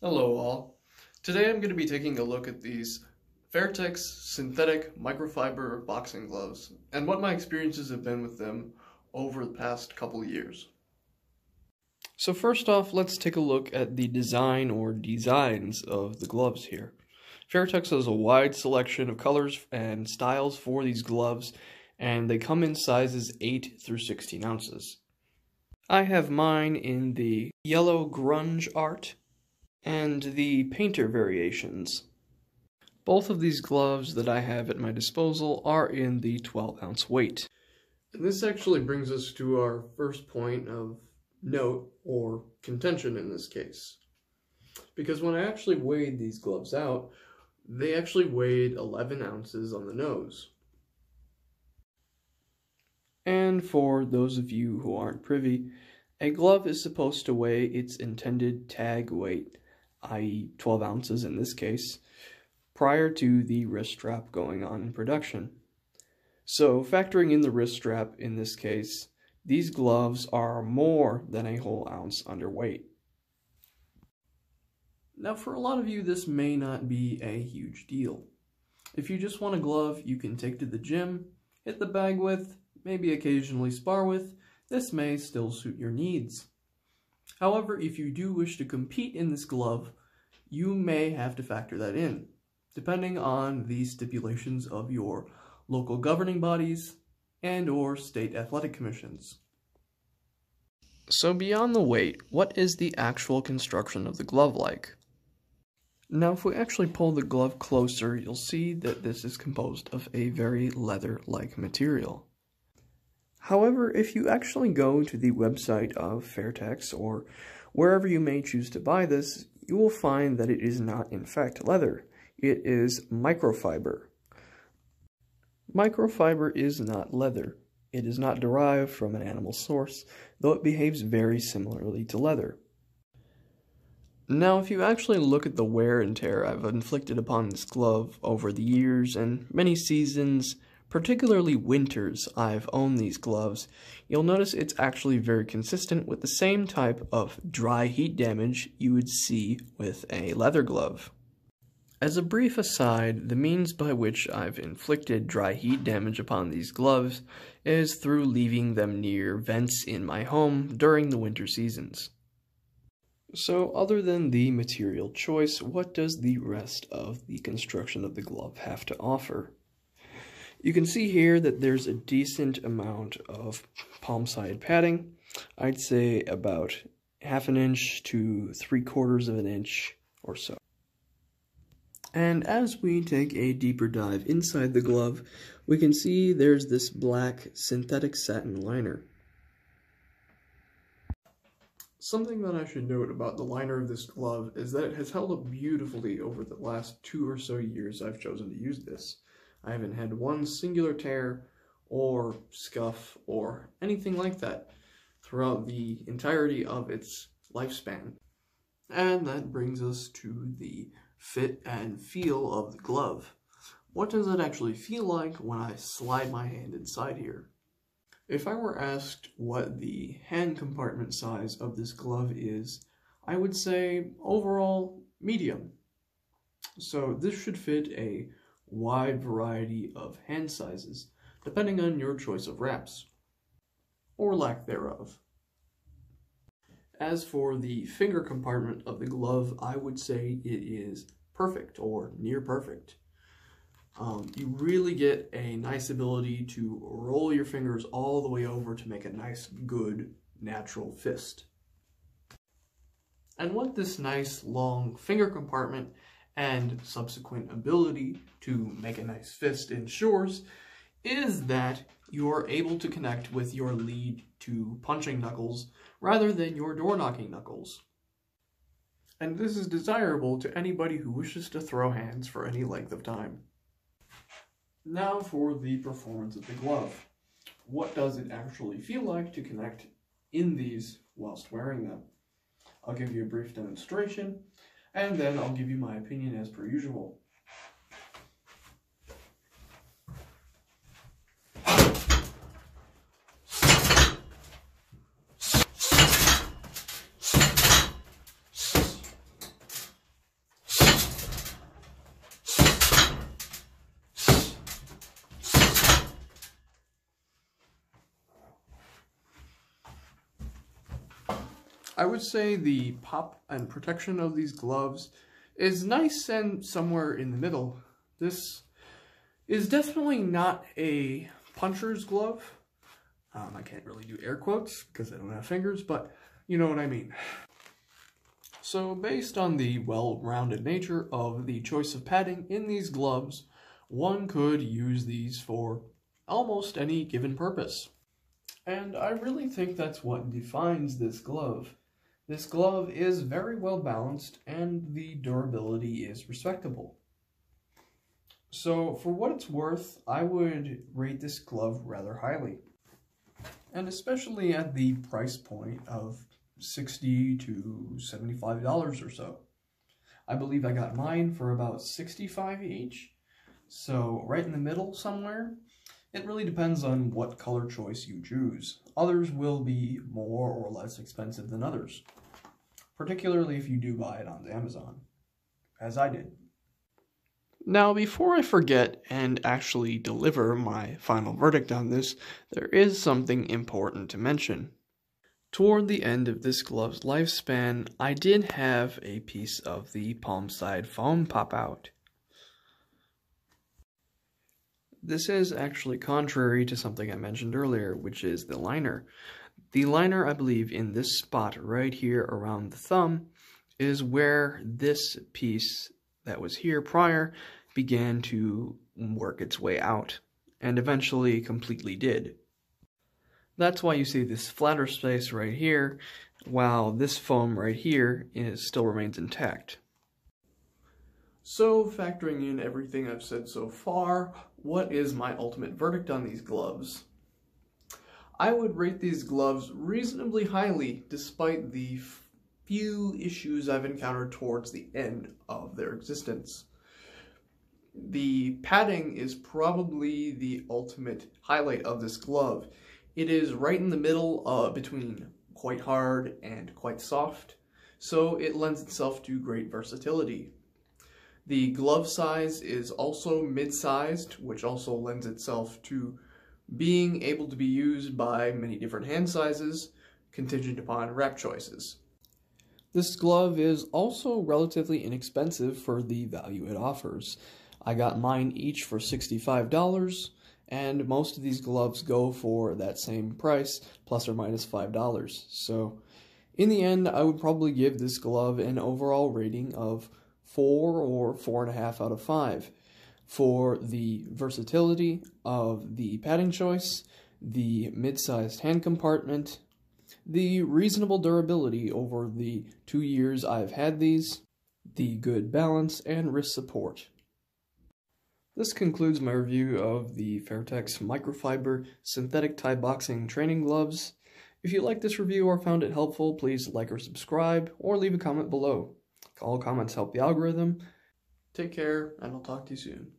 Hello all. Today I'm going to be taking a look at these Fairtex synthetic microfiber boxing gloves and what my experiences have been with them over the past couple years. So first off, let's take a look at the design or designs of the gloves here. Fairtex has a wide selection of colors and styles for these gloves, and they come in sizes 8 through 16 ounces. I have mine in the yellow grunge art and the painter variations. Both of these gloves that I have at my disposal are in the 12-ounce weight. And this actually brings us to our first point of note, or contention in this case. Because when I actually weighed these gloves out, they actually weighed 11 ounces on the nose. And for those of you who aren't privy, a glove is supposed to weigh its intended tag weight, i.e. 12 ounces in this case, prior to the wrist strap going on in production. So factoring in the wrist strap in this case, these gloves are more than a whole ounce underweight. Now for a lot of you this may not be a huge deal. If you just want a glove you can take to the gym, hit the bag with, maybe occasionally spar with, this may still suit your needs. However, if you do wish to compete in this glove, you may have to factor that in, depending on the stipulations of your local governing bodies and or state athletic commissions. So beyond the weight, what is the actual construction of the glove like? Now if we actually pull the glove closer, you'll see that this is composed of a very leather-like material. However, if you actually go to the website of Fairtex or wherever you may choose to buy this, you will find that it is not in fact leather. It is microfiber. Microfiber is not leather. It is not derived from an animal source, though it behaves very similarly to leather. Now, if you actually look at the wear and tear I've inflicted upon this glove over the years and many seasons, particularly winters I've owned these gloves, you'll notice it's actually very consistent with the same type of dry heat damage you would see with a leather glove. As a brief aside, the means by which I've inflicted dry heat damage upon these gloves is through leaving them near vents in my home during the winter seasons. So other than the material choice, what does the rest of the construction of the glove have to offer? You can see here that there's a decent amount of palm side padding. I'd say about 1/2 inch to 3/4 of an inch or so. And as we take a deeper dive inside the glove, we can see there's this black synthetic satin liner. Something that I should note about the liner of this glove is that it has held up beautifully over the last 2 or so years I've chosen to use this. I haven't had one singular tear or scuff or anything like that throughout the entirety of its lifespan. And that brings us to the fit and feel of the glove. What does it actually feel like when I slide my hand inside here? If I were asked what the hand compartment size of this glove is, I would say overall medium. So this should fit a wide variety of hand sizes, depending on your choice of wraps, or lack thereof. As for the finger compartment of the glove, I would say it is perfect or near perfect. You really get a nice ability to roll your fingers all the way over to make a nice, good, natural fist. And what this nice, long finger compartment and subsequent ability to make a nice fist ensures is that you are able to connect with your lead to punching knuckles rather than your door-knocking knuckles. And this is desirable to anybody who wishes to throw hands for any length of time. Now for the performance of the glove. What does it actually feel like to connect in these whilst wearing them? I'll give you a brief demonstration, and then I'll give you my opinion as per usual. I would say the pop and protection of these gloves is nice and somewhere in the middle. This is definitely not a puncher's glove. I can't really do air quotes because I don't have fingers, but you know what I mean. So based on the well-rounded nature of the choice of padding in these gloves, one could use these for almost any given purpose. And I really think that's what defines this glove. This glove is very well balanced and the durability is respectable. So for what it's worth, I would rate this glove rather highly. And especially at the price point of $60 to $75 or so. I believe I got mine for about $65 each. So right in the middle somewhere. It really depends on what color choice you choose. Others will be more or less expensive than others, particularly if you do buy it on Amazon, as I did. Now, before I forget and actually deliver my final verdict on this, there is something important to mention. Toward the end of this glove's lifespan, I did have a piece of the palm side foam pop out. This is actually contrary to something I mentioned earlier, which is the liner. The liner, I believe, in this spot right here around the thumb is where this piece that was here prior began to work its way out, and eventually completely did. That's why you see this flatter space right here, while this foam right here still remains intact. So, factoring in everything I've said so far, what is my ultimate verdict on these gloves? I would rate these gloves reasonably highly, despite the few issues I've encountered towards the end of their existence. The padding is probably the ultimate highlight of this glove. It is right in the middle between quite hard and quite soft, so it lends itself to great versatility. The glove size is also mid-sized, which also lends itself to being able to be used by many different hand sizes, contingent upon wrap choices. This glove is also relatively inexpensive for the value it offers. I got mine each for $65, and most of these gloves go for that same price, plus or minus $5. So, in the end, I would probably give this glove an overall rating of 4 or 4.5 out of 5 for the versatility of the padding choice, the mid-sized hand compartment, the reasonable durability over the 2 years I've had these, the good balance and wrist support. This concludes my review of the Fairtex Microfiber Synthetic Thai Boxing Training Gloves. If you liked this review or found it helpful, please like or subscribe, or leave a comment below. All comments help the algorithm. Take care, and I'll talk to you soon.